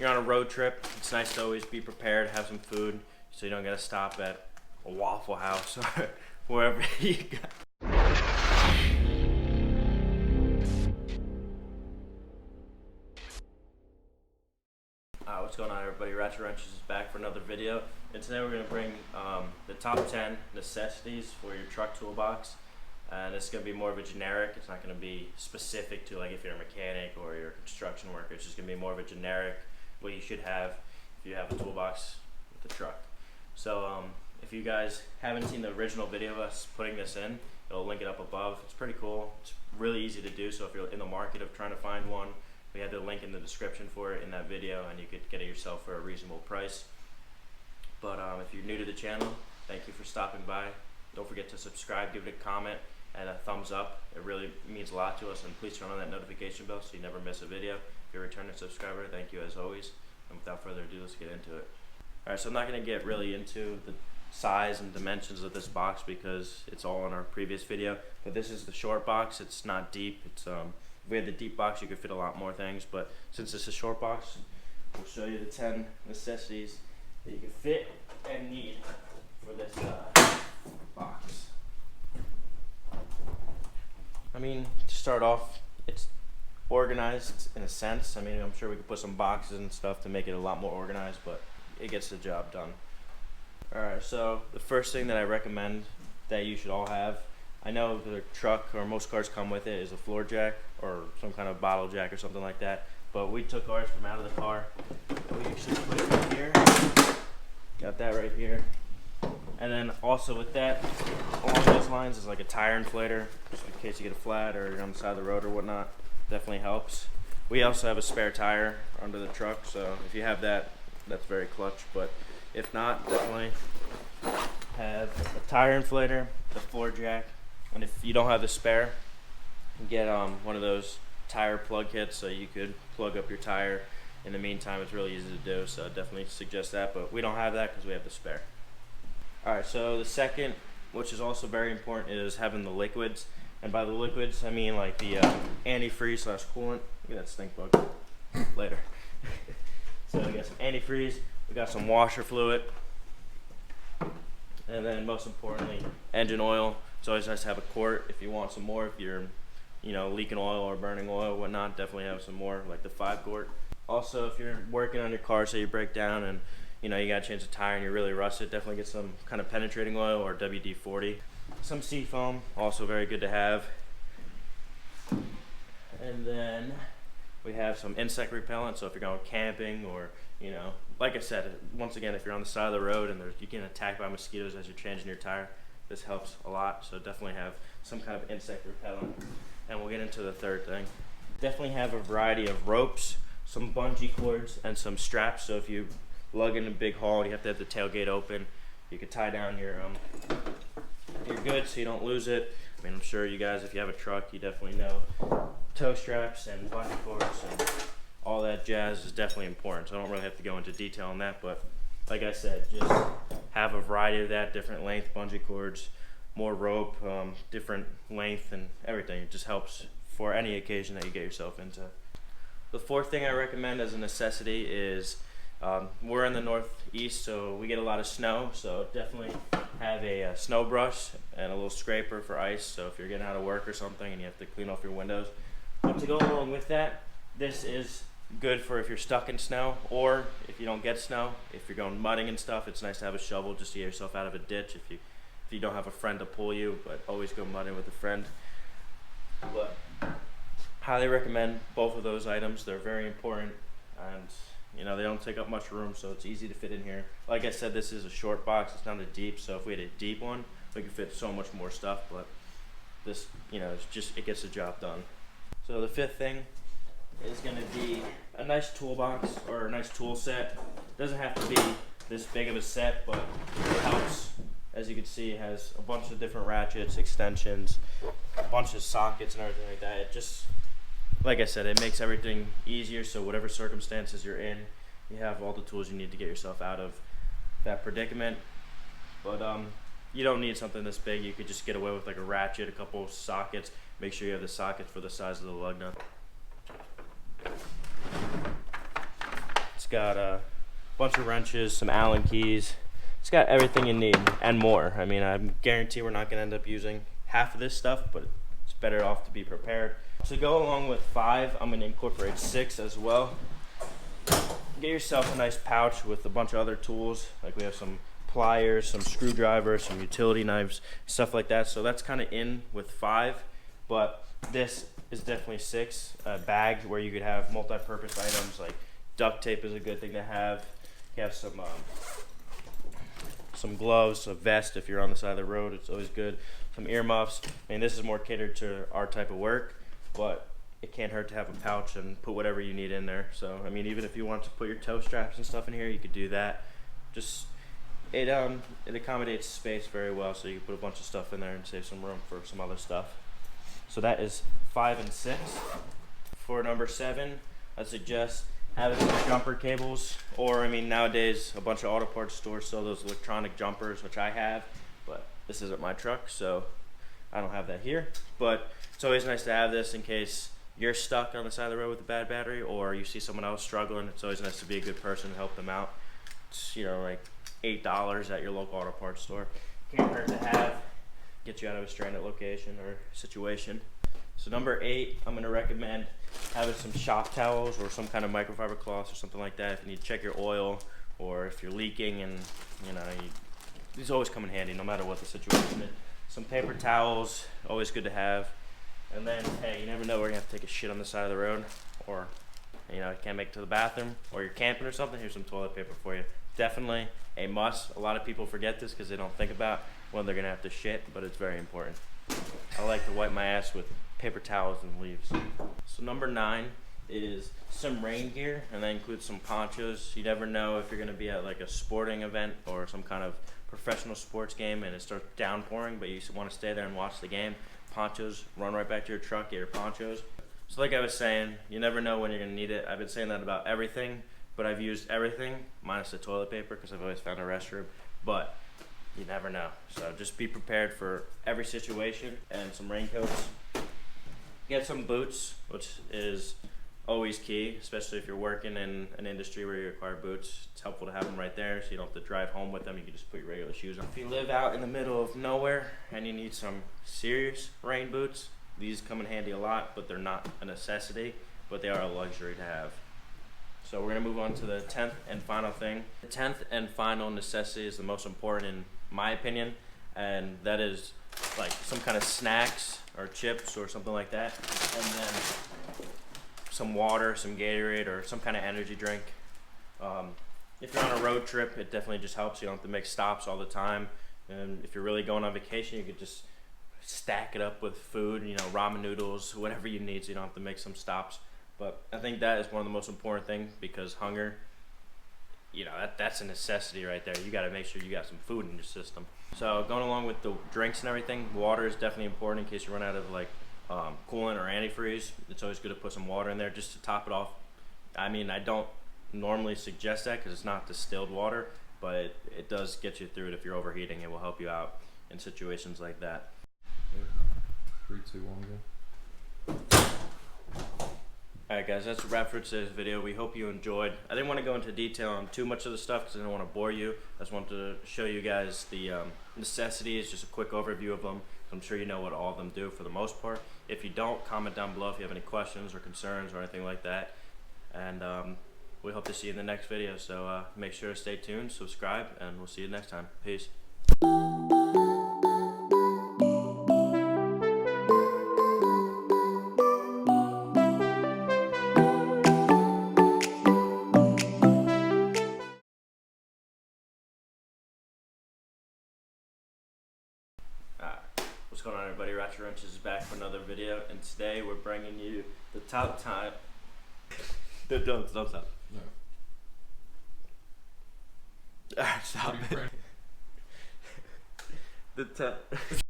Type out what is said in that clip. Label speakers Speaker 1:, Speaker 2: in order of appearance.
Speaker 1: you're on a road trip, it's nice to always be prepared, have some food, so you don't gotta stop at a Waffle House or wherever you go. What's going on, everybody? Ratchet Wrenches is back for another video, and today we're going to bring the top 10 necessities for your truck toolbox. And it's going to be more of a generic. It's not going to be specific to like if you're a mechanic or you're a construction worker. It's just going to be more of a generic what you should have if you have a toolbox with a truck. So if you guys haven't seen the original video of us putting this in, it'll link it up above. It's pretty cool. It's really easy to do, so if you're in the market of trying to find one, we have the link in the description for it in that video, and you could get it yourself for a reasonable price. But if you're new to the channel, thank you for stopping by. Don't forget to subscribe, give it a comment, and a thumbs up. It really means a lot to us, and please turn on that notification bell so you never miss a video. If you're a returning subscriber, thank you as always. And without further ado, let's get into it. Alright, so I'm not going to get really into the size and dimensions of this box because it's all in our previous video. But this is the short box. It's not deep. It's if we had the deep box, you could fit a lot more things, but since it's a short box, we'll show you the 10 necessities that you can fit and need for this box. I mean, to start off, it's organized in a sense. I mean, I'm sure we could put some boxes and stuff to make it a lot more organized, but it gets the job done. Alright, so the first thing that I recommend that you should all have, I know the truck or most cars come with it, is a floor jack or some kind of bottle jack or something like that. But we took ours from out of the car. We usually put it right here. Got that right here. And then also with that, along those lines, is like a tire inflator, just in case you get a flat or you're on the side of the road or whatnot. Definitely helps. We also have a spare tire under the truck, so if you have that, that's very clutch. But if not, definitely have a tire inflator, the floor jack. And if you don't have the spare, get one of those tire plug kits so you could plug up your tire. In the meantime, it's really easy to do, so I definitely suggest that, but we don't have that because we have the spare. Alright, so the second, which is also very important, is having the liquids. And by the liquids, I mean like the antifreeze / coolant. Look at that stink bug. Later. So we got some antifreeze, we got some washer fluid, and then most importantly, engine oil. It's always nice to have a quart if you want some more. If you're, leaking oil or burning oil or whatnot, definitely have some more, like the 5 quart. Also, if you're working on your car, say you break down and you gotta change the tire and you're really rusted, definitely get some kind of penetrating oil or WD-40. Some seafoam, also very good to have. And then we have some insect repellent. So if you're going camping or like I said, once again, if you're on the side of the road and you're getting attacked by mosquitoes as you're changing your tire, this helps a lot. So definitely have some kind of insect repellent. And we'll get into the third thing. Definitely have a variety of ropes, some bungee cords, and some straps. So if you lug in a big haul, you have to have the tailgate open. You can tie down your goods so you don't lose it. I mean, I'm sure you guys, if you have a truck, you definitely know tow straps and bungee cords and all that jazz is definitely important. So I don't really have to go into detail on that, but like I said, just have a variety of that, different length bungee cords, more rope, different length and everything. It just helps for any occasion that you get yourself into. The fourth thing I recommend as a necessity is we're in the northeast, so we get a lot of snow, so definitely have a snow brush and a little scraper for ice. So if you're getting out of work or something and you have to clean off your windows. But to go along with that, this is good for if you're stuck in snow, or if you don't get snow, if you're going mudding and stuff, it's nice to have a shovel just to get yourself out of a ditch if you don't have a friend to pull you, but always go mudding with a friend. But highly recommend both of those items. They're very important, and they don't take up much room, so it's easy to fit in here. Like I said, this is a short box, it's not a deep, so if we had a deep one, we could fit so much more stuff, but this, it gets the job done. So the fifth thing is going to be a nice toolbox or a nice tool set. It doesn't have to be this big of a set, but it helps. As you can see, it has a bunch of different ratchets, extensions, a bunch of sockets and everything like that. It just, like I said, it makes everything easier, so whatever circumstances you're in, you have all the tools you need to get yourself out of that predicament. But you don't need something this big. You could just get away with like a ratchet, a couple sockets. Make sure you have the sockets for the size of the lug nut. It's got a bunch of wrenches, some Allen keys. It's got everything you need and more. I mean, I guarantee we're not going to end up using half of this stuff, but it's better off to be prepared. To go along with 5, I'm going to incorporate 6 as well. Get yourself a nice pouch with a bunch of other tools. Like we have some pliers, some screwdrivers, some utility knives, stuff like that. So that's kind of in with 5, but this is definitely 6. A bag where you could have multi-purpose items, like duct tape is a good thing to have. You have some gloves, a vest if you're on the side of the road, it's always good. Some earmuffs. I mean, this is more catered to our type of work, but it can't hurt to have a pouch and put whatever you need in there. So, I mean, even if you want to put your toe straps and stuff in here, you could do that. Just, it accommodates space very well, so you can put a bunch of stuff in there and save some room for some other stuff. So that is 5 and 6. For number 7, I suggest having some jumper cables, or I mean nowadays a bunch of auto parts stores sell those electronic jumpers, which I have, but this isn't my truck, so I don't have that here. But it's always nice to have this in case you're stuck on the side of the road with a bad battery, or you see someone else struggling. It's always nice to be a good person and help them out. It's, you know, like $8 at your local auto parts store. Can't hurt to have. Get you out of a stranded location or situation. So number 8, I'm gonna recommend having some shop towels or some kind of microfiber cloths or something like that if you need to check your oil, or if you're leaking, and you know, these always come in handy no matter what the situation is. Some paper towels, always good to have. And then, hey, you never know where you're gonna have to take a shit on the side of the road, or you know, you can't make it to the bathroom, or you're camping or something. Here's some toilet paper for you. Definitely a must. A lot of people forget this because they don't think about when they're gonna have to shit, but it's very important. I like to wipe my ass with paper towels and leaves. So number 9 is some rain gear, and that includes some ponchos. You never know if you're gonna be at like a sporting event or some kind of professional sports game and it starts downpouring, but you want to stay there and watch the game. Ponchos, run right back to your truck, get your ponchos. So like I was saying, you never know when you're gonna need it. I've been saying that about everything, but I've used everything minus the toilet paper because I've always found a restroom, but you never know. So just be prepared for every situation, and some raincoats. Get some boots, which is always key, especially if you're working in an industry where you require boots. It's helpful to have them right there so you don't have to drive home with them. You can just put your regular shoes on. If you live out in the middle of nowhere and you need some serious rain boots, these come in handy a lot, but they're not a necessity, but they are a luxury to have. So we're gonna move on to the 10th and final thing. The 10th and final necessity is the most important in my opinion, and that is like some kind of snacks or chips or something like that, and then some water, some Gatorade, or some kind of energy drink. If you're on a road trip, it definitely just helps. You don't have to make stops all the time, and if you're really going on vacation, you could just stack it up with food, you know, ramen noodles, whatever you need, so you don't have to make some stops. But I think that is one of the most important things, because hunger, you know, that's a necessity right there. You got to make sure you got some food in your system. So going along with the drinks and everything, water is definitely important in case you run out of like coolant or antifreeze. It's always good to put some water in there just to top it off. I mean, I don't normally suggest that because it's not distilled water, but it does get you through it if you're overheating. It will help you out in situations like that.
Speaker 2: 3, 2, 1, go.
Speaker 1: Alright guys, that's a wrap for today's video. We hope you enjoyed. I didn't want to go into detail on too much of the stuff because I didn't want to bore you. I just wanted to show you guys the necessities, just a quick overview of them. I'm sure you know what all of them do for the most part. If you don't, comment down below if you have any questions or concerns or anything like that. And we hope to see you in the next video. So make sure to stay tuned, subscribe, and we'll see you next time. Peace. What's going on, everybody? Ratchet Wrenches is back for another video, and today we're bringing you the top time. Don't stop.
Speaker 2: No.
Speaker 1: Alright, stop. The top.